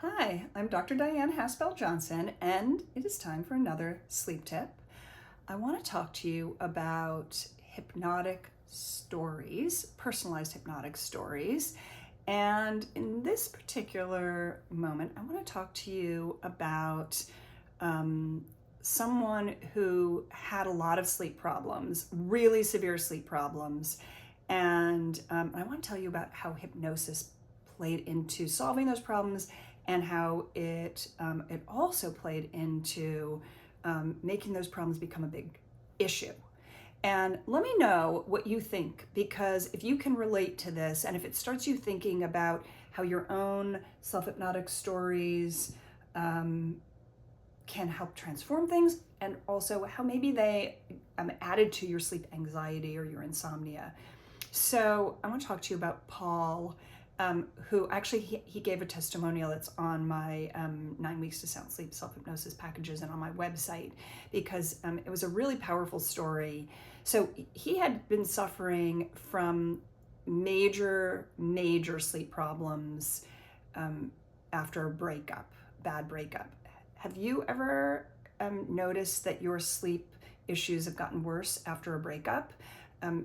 Hi, I'm Dr. Dyan Haspel-Johnson, and it is time for another sleep tip. I want to talk to you about hypnotic stories, personalized hypnotic stories. And in this particular moment, I want to talk to you about someone who had a lot of sleep problems, really severe sleep problems. And I want to tell you about how hypnosis played into solving those problems and how it also played into making those problems become a big issue. And let me know what you think, because if you can relate to this and if it starts you thinking about how your own self-hypnotic stories can help transform things, and also how maybe they added to your sleep anxiety or your insomnia. So I want to talk to you about Paul, who actually he gave a testimonial that's on my 9 Weeks to Sound Sleep Self-Hypnosis packages and on my website, because it was a really powerful story. So he had been suffering from major sleep problems after a breakup, bad breakup. Have you ever noticed that your sleep issues have gotten worse after a breakup?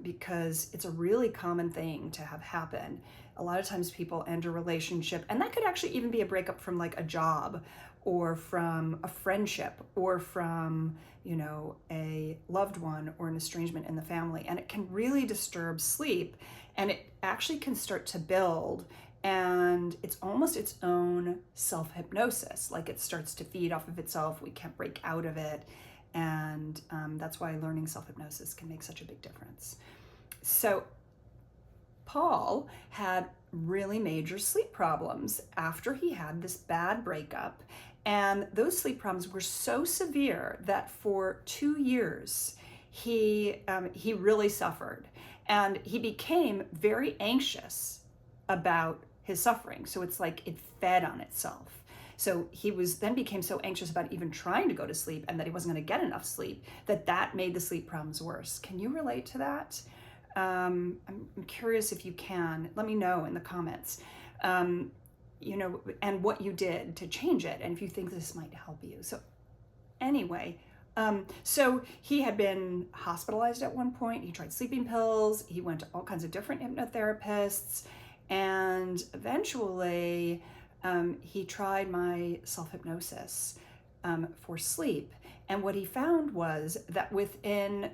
Because it's a really common thing to have happen. A lot of times people end a relationship, and that could actually even be a breakup from like a job or from a friendship or from, you know, a loved one or an estrangement in the family. And it can really disturb sleep, and it actually can start to build, and it's almost its own self-hypnosis. Like it starts to feed off of itself. We can't break out of it. And that's why learning self-hypnosis can make such a big difference. So Paul had really major sleep problems after he had this bad breakup. And those sleep problems were so severe that for 2 years, he really suffered. And he became very anxious about his suffering. So it's like it fed on itself. So he became so anxious about even trying to go to sleep, and that he wasn't going to get enough sleep, that made the sleep problems worse. Can you relate to that? I'm curious if you can. Let me know in the comments, you know, and what you did to change it, and if you think this might help you. So anyway, so he had been hospitalized at one point. He tried sleeping pills. He went to all kinds of different hypnotherapists, and eventually he tried my self-hypnosis for sleep. And what he found was that within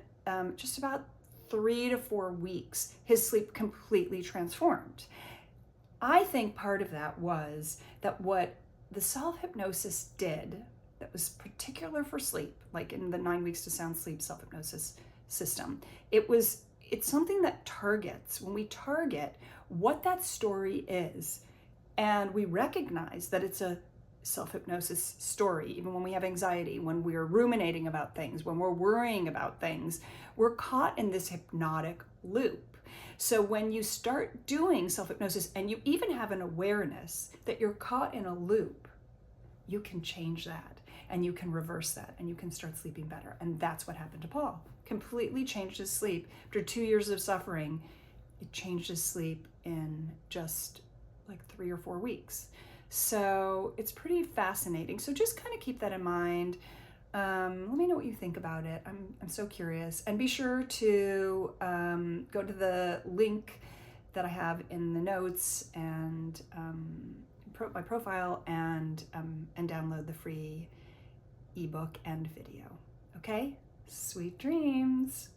just about 3 to 4 weeks, his sleep completely transformed. I think part of that was that what the self-hypnosis did that was particular for sleep, like in the 9 Weeks to Sound Sleep Self-Hypnosis system, it's something that targets, when we target what that story is, and we recognize that it's a self-hypnosis story, even when we have anxiety, when we're ruminating about things, when we're worrying about things, we're caught in this hypnotic loop. So when you start doing self-hypnosis and you even have an awareness that you're caught in a loop, you can change that and you can reverse that and you can start sleeping better. And that's what happened to Paul. Completely changed his sleep. After 2 years of suffering, it changed his sleep in just like 3 or 4 weeks. So it's pretty fascinating. So just kind of keep that in mind. Let me know what you think about it. I'm so curious. And be sure to go to the link that I have in the notes and my profile, and download the free ebook and video. Okay? Sweet dreams.